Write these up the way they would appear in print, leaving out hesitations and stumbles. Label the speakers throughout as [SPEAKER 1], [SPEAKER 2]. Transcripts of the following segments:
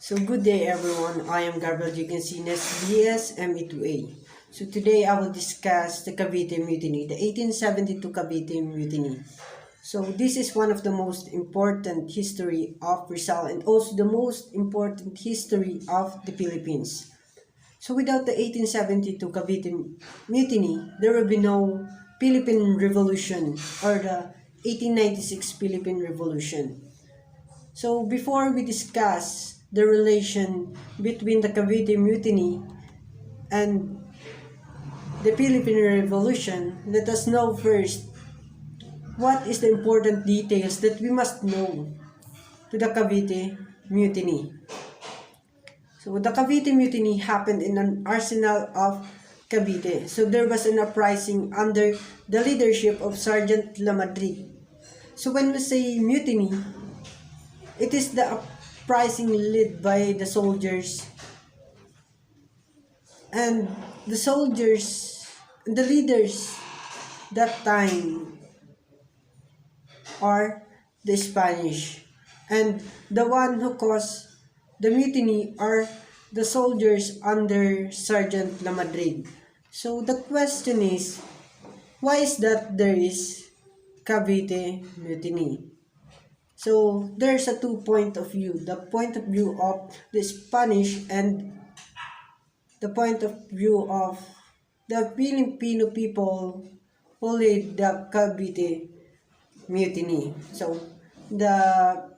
[SPEAKER 1] So good day everyone, I am Gabriel Jicancines, BS ME2A. So today I will discuss the Cavite Mutiny, the 1872 Cavite Mutiny. So this is one of the most important history of Rizal and also the most important history of the Philippines. So without the 1872 Cavite Mutiny, there will be no Philippine Revolution or the 1896 Philippine Revolution. So before we discuss the relation between the Cavite Mutiny and the Philippine Revolution, let us know first what is the important details that we must know to the Cavite Mutiny. So the Cavite Mutiny happened in an arsenal of Cavite. So there was an uprising under the leadership of Sergeant Lamadrid. So when we say mutiny, it is the uprising led by the soldiers, and the soldiers, the leaders that time are the Spanish, and the one who caused the mutiny are the soldiers under Sergeant Lamadrid. So the question is, why is that there is Cavite Mutiny? So there's a two point of view, the point of view of the Spanish and the point of view of the Filipino people who led the Cavite Mutiny. So the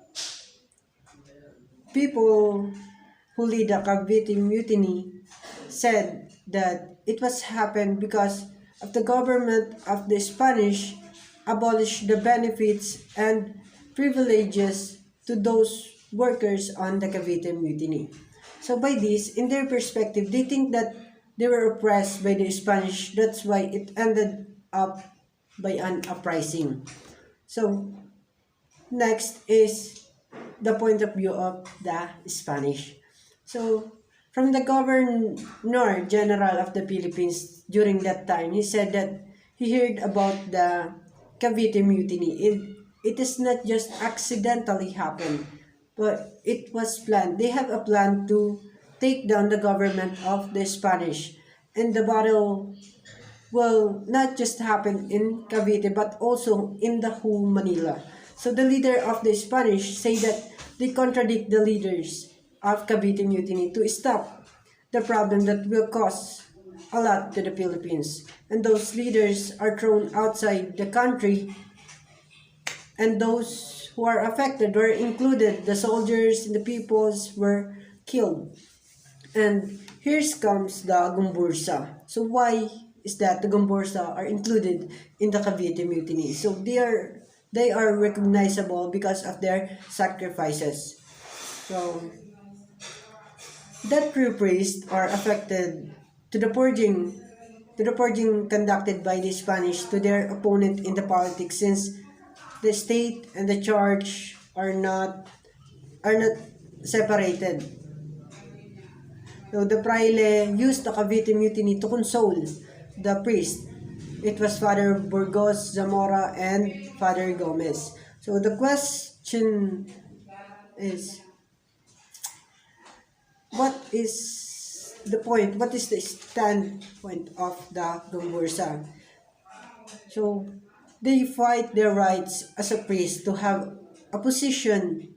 [SPEAKER 1] people who lead the Cavite Mutiny said that it was happened because of the government of the Spanish abolished the benefits and privileges to those workers on the Cavite Mutiny. So by this, in their perspective, they think that they were oppressed by the Spanish. That's why it ended up by an uprising. So next is the point of view of the Spanish. So from the Governor General of the Philippines during that time, he said that he heard about the Cavite Mutiny. It is not just accidentally happened, but it was planned. They have a plan to take down the government of the Spanish. And the battle will not just happen in Cavite, but also in the whole Manila. So the leader of the Spanish say that they contradict the leaders of Cavite Mutiny to stop the problem that will cause a lot to the Philippines. And those leaders are thrown outside the country, and those who are affected were included. The soldiers and the peoples were killed. And here comes the Gumbursa. So why is that the Gumbursa are included in the Cavite Mutiny? So they are recognizable because of their sacrifices. So that few priests are affected to the purging conducted by the Spanish to their opponent in the politics, since the state and the church are not separated. So the praile used the Cavite Mutiny to console the priest. It was Father Burgos Zamora and Father Gomez. So the question is, what is the point? What is the standpoint of the Gumbursa? So they fight their rights as a priest to have a position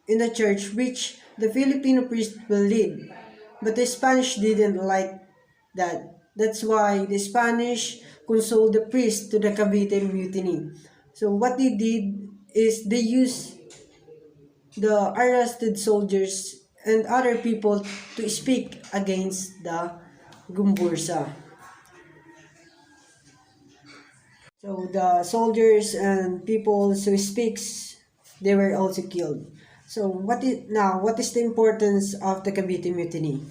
[SPEAKER 1] in the church which the Filipino priest will lead. But the Spanish didn't like that. That's why the Spanish consoled the priest to the Cavite Mutiny. So what they did is they used the arrested soldiers and other people to speak against the Gumbursa. So the soldiers and people who speaks, they were also killed. So what is the importance of the Cavite Mutiny?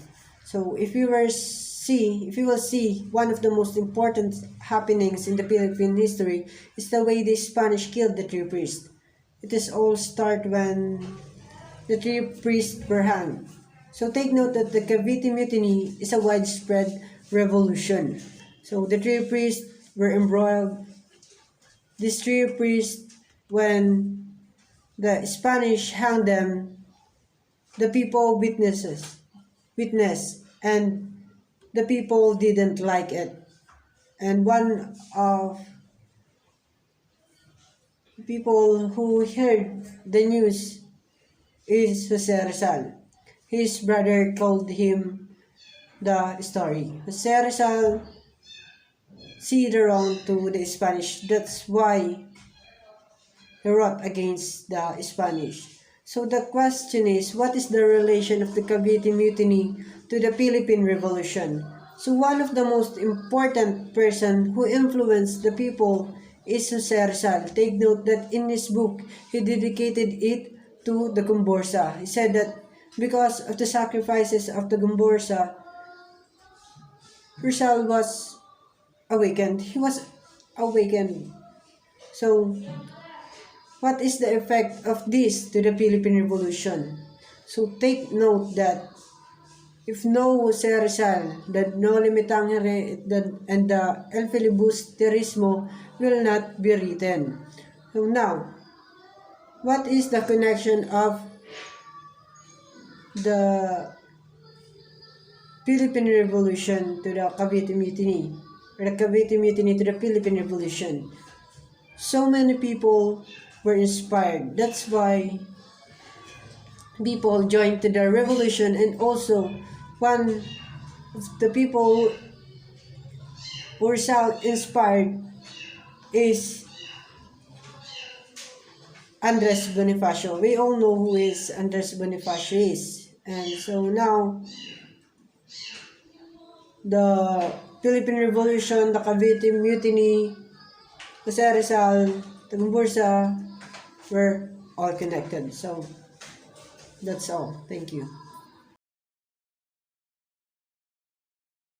[SPEAKER 1] So if you will see one of the most important happenings in the Philippine history is the way the Spanish killed the three priests. It is all start when the three priests were hanged. So take note that the Cavite Mutiny is a widespread revolution. So the three priests were embroiled. These three priests, when the Spanish hanged them, the people witness, and the people didn't like it. And one of the people who heard the news is Jose Rizal. His brother told him the story. Jose Rizal see the wrong to the Spanish. That's why he wrote against the Spanish. So the question is, what is the relation of the Cavite Mutiny to the Philippine Revolution? So one of the most important person who influenced the people is Jose Rizal. Take note that in his book, he dedicated it to the Gumborsa. He said that because of the sacrifices of the Gumborsa, Rizal was awakened. He was awakened. So what is the effect of this to the Philippine Revolution? So take note that if no Jose Rizal, the No Limitang and the El Filibusterismo will not be written. So now, what is the connection of the Philippine Revolution to the Cavite Mutiny? Or the Cavite Mutiny to the Philippine Revolution? So many people were inspired. That's why people joined to the revolution, and also one of the people who were inspired is Andres Bonifacio. We all know who is Andres Bonifacio is. And so now, the Philippine Revolution, the Cavite Mutiny, Jose Rizal, Tagambursa were all connected. So that's all. Thank you.